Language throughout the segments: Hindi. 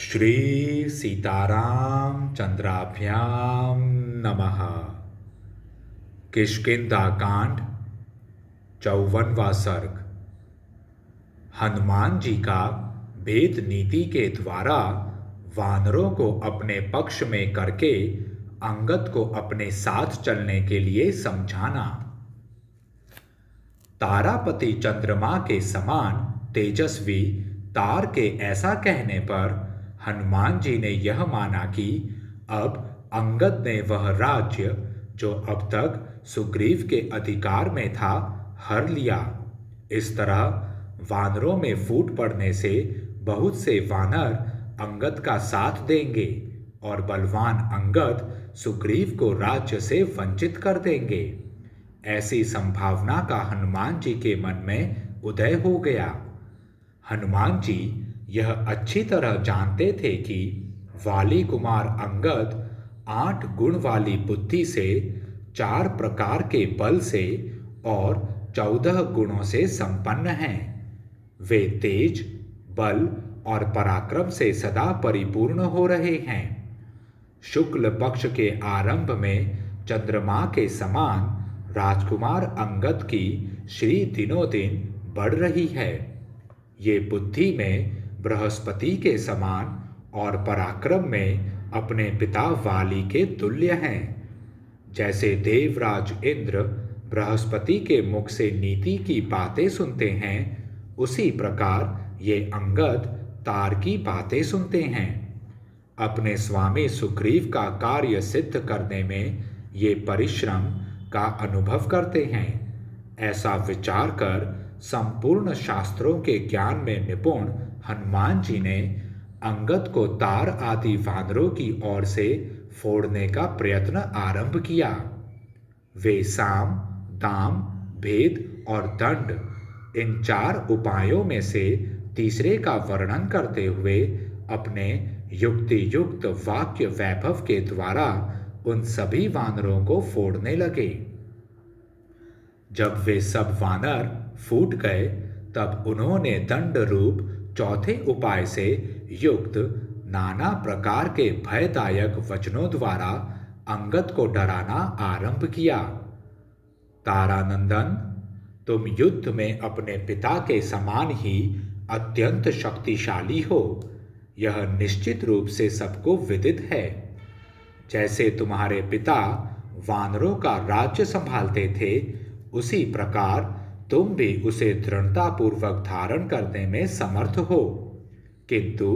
श्री सीताराम चंद्राभ्याम नमः। किष्किंधा कांड 54वां सर्ग। हनुमान जी का भेद नीति के द्वारा वानरों को अपने पक्ष में करके अंगद को अपने साथ चलने के लिए समझाना। तारापति चंद्रमा के समान तेजस्वी तार के ऐसा कहने पर हनुमान जी ने यह माना कि अब अंगद ने वह राज्य जो अब तक सुग्रीव के अधिकार में था हर लिया। इस तरह वानरों में फूट पड़ने से बहुत से वानर अंगद का साथ देंगे और बलवान अंगद सुग्रीव को राज्य से वंचित कर देंगे। ऐसी संभावना का हनुमान जी के मन में उदय हो गया। हनुमान जी यह अच्छी तरह जानते थे कि वाली कुमार अंगद 8 गुण वाली बुद्धि से, 4 प्रकार के बल से और 14 गुणों से संपन्न हैं। वे तेज, बल और पराक्रम से सदा परिपूर्ण हो रहे हैं। शुक्ल पक्ष के आरंभ में चंद्रमा के समान राजकुमार अंगद की श्री दिनों दिन बढ़ रही है। ये बुद्धि में बृहस्पति के समान और पराक्रम में अपने पिता वाली के तुल्य हैं। जैसे देवराज इंद्र बृहस्पति के मुख से नीति की बातें सुनते हैं, उसी प्रकार ये अंगद तार की बातें सुनते हैं। अपने स्वामी सुग्रीव का कार्य सिद्ध करने में ये परिश्रम का अनुभव करते हैं। ऐसा विचार कर संपूर्ण शास्त्रों के ज्ञान में निपुण हनुमान जी ने अंगद को तार आदि वानरों की ओर से फोड़ने का प्रयत्न आरंभ किया। वे साम, दाम, भेद और दंड, इन 4 उपायों में से तीसरे का वर्णन करते हुए अपने युक्ति युक्त वाक्य वैभव के द्वारा उन सभी वानरों को फोड़ने लगे। जब वे सब वानर फूट गए, तब उन्होंने दंड रूप चौथे उपाय से युक्त नाना प्रकार के भयदायक वचनों द्वारा अंगद को डराना आरंभ किया। तारानंदन, तुम युद्ध में अपने पिता के समान ही अत्यंत शक्तिशाली हो, यह निश्चित रूप से सबको विदित है। जैसे तुम्हारे पिता वानरों का राज्य संभालते थे, उसी प्रकार तुम भी उसे दृढ़तापूर्वक धारण करने में समर्थ हो। किंतु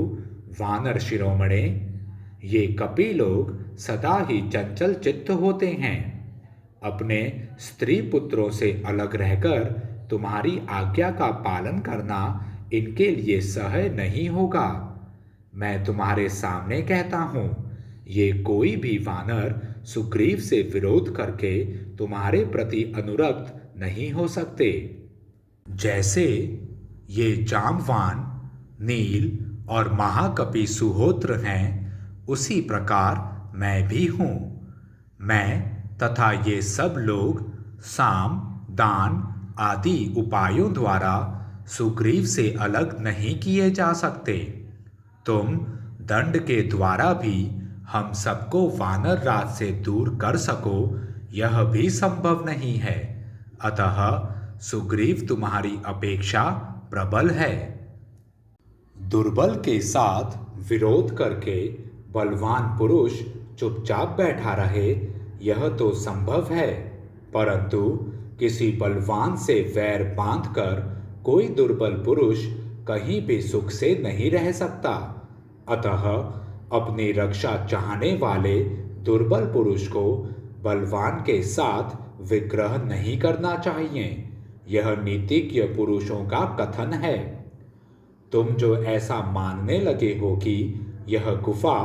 वानर शिरोमणे, ये कपि लोग सदा ही चंचल चित्त होते हैं। अपने स्त्री पुत्रों से अलग रहकर तुम्हारी आज्ञा का पालन करना इनके लिए सहज नहीं होगा। मैं तुम्हारे सामने कहता हूँ, ये कोई भी वानर सुग्रीव से विरोध करके तुम्हारे प्रति अनुरक्त नहीं हो सकते। जैसे ये जामवान, नील और महाकपि सुहोत्र हैं, उसी प्रकार मैं भी हूँ। मैं तथा ये सब लोग साम, दान आदि उपायों द्वारा सुग्रीव से अलग नहीं किए जा सकते। तुम दंड के द्वारा भी हम सबको वानर राज से दूर कर सको, यह भी संभव नहीं है। अतः सुग्रीव तुम्हारी अपेक्षा प्रबल है। दुर्बल के साथ विरोध करके बलवान पुरुष चुपचाप बैठा रहे, यह तो संभव है, परंतु किसी बलवान से वैर बांधकर कोई दुर्बल पुरुष कहीं भी सुख से नहीं रह सकता। अतः अपनी रक्षा चाहने वाले दुर्बल पुरुष को बलवान के साथ विग्रह नहीं करना चाहिए। यह नीतिज्ञ पुरुषों का कथन है। तुम जो ऐसा मानने लगे हो कि यह गुफा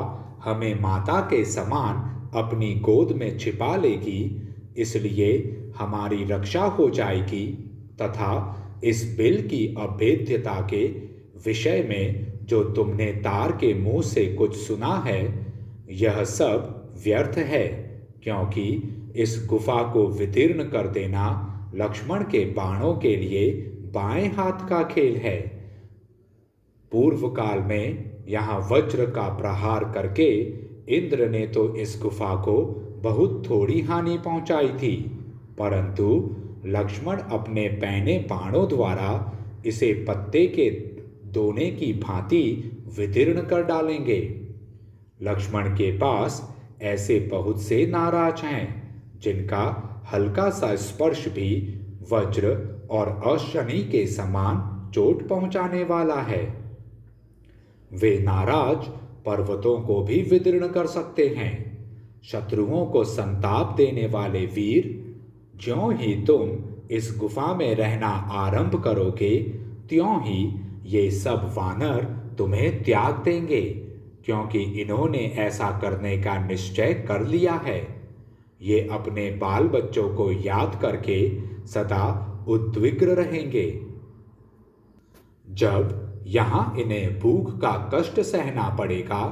हमें माता के समान अपनी गोद में छिपा लेगी, इसलिए हमारी रक्षा हो जाएगी, तथा इस बिल की अभेद्यता के विषय में जो तुमने तार के मुंह से कुछ सुना है, यह सब व्यर्थ है, क्योंकि इस गुफा को विदीर्ण कर देना लक्ष्मण के बाणों के लिए बाएं हाथ का खेल है। पूर्व काल में यहाँ वज्र का प्रहार करके इंद्र ने तो इस गुफा को बहुत थोड़ी हानि पहुंचाई थी, परंतु लक्ष्मण अपने पैने बाणों द्वारा इसे पत्ते के दोने की भांति विदीर्ण कर डालेंगे। लक्ष्मण के पास ऐसे बहुत से नाराज हैं जिनका हल्का सा स्पर्श भी वज्र और अशनि के समान चोट पहुंचाने वाला है। वे नाराज पर्वतों को भी विदीर्ण कर सकते हैं। शत्रुओं को संताप देने वाले वीर, ज्यों ही तुम इस गुफा में रहना आरंभ करोगे, त्यों ही ये सब वानर तुम्हें त्याग देंगे, क्योंकि इन्होंने ऐसा करने का निश्चय कर लिया है। ये अपने बाल बच्चों को याद करके सदा उद्विग्न रहेंगे। जब यहाँ इन्हें भूख का कष्ट सहना पड़ेगा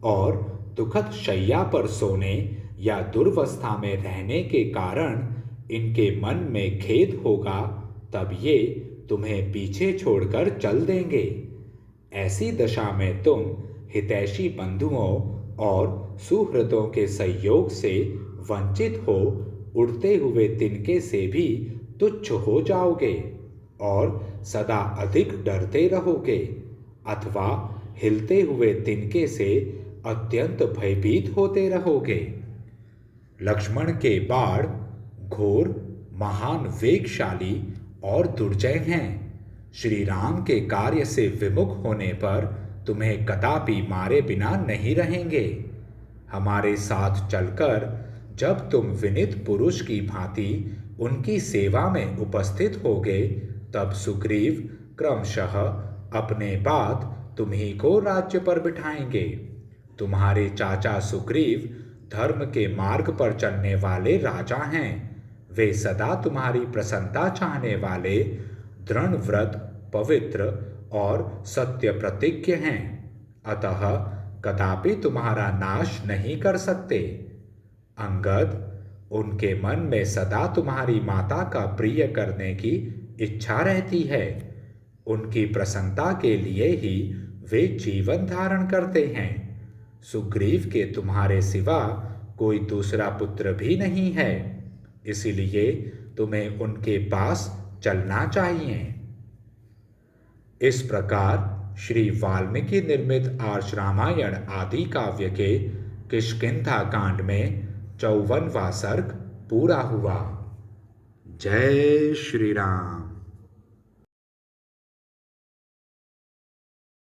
और दुखद शैया पर सोने या दुर्वस्था में रहने के कारण इनके मन में खेद होगा, तब ये तुम्हें पीछे छोड़कर चल देंगे। ऐसी दशा में तुम हितैषी बंधुओं और सुहृदों के सहयोग से वंचित हो उड़ते हुए तिनके से भी तुच्छ हो जाओगे और सदा अधिक डरते रहोगे, अथवा हिलते हुए तिनके से अत्यंत भयभीत होते रहोगे। लक्ष्मण के बाण घोर, महान, वेगशाली और दुर्जय हैं। श्री राम के कार्य से विमुख होने पर तुम्हें कदापि मारे बिना नहीं रहेंगे। हमारे साथ चलकर जब तुम विनीत पुरुष की भांति उनकी सेवा में उपस्थित होगे, तब सुग्रीव क्रमशः अपने बाद तुम्ही को राज्य पर बिठाएंगे। तुम्हारे चाचा सुग्रीव धर्म के मार्ग पर चलने वाले राजा हैं। वे सदा तुम्हारी प्रसन्नता चाहने वाले, दृढ़ व्रत, पवित्र और सत्य प्रतिज्ञ हैं, अतः कदापि तुम्हारा नाश नहीं कर सकते। अंगद, उनके मन में सदा तुम्हारी माता का प्रिय करने की इच्छा रहती है। उनकी प्रसन्नता के लिए ही वे जीवन धारण करते हैं। सुग्रीव के तुम्हारे सिवा कोई दूसरा पुत्र भी नहीं है, इसलिए तुम्हें उनके पास चलना चाहिए। इस प्रकार श्री वाल्मीकि निर्मित आर्ष रामायण आदि काव्य के किष्किंधा कांड में 54वां सर्ग पूरा हुआ। जय श्री राम।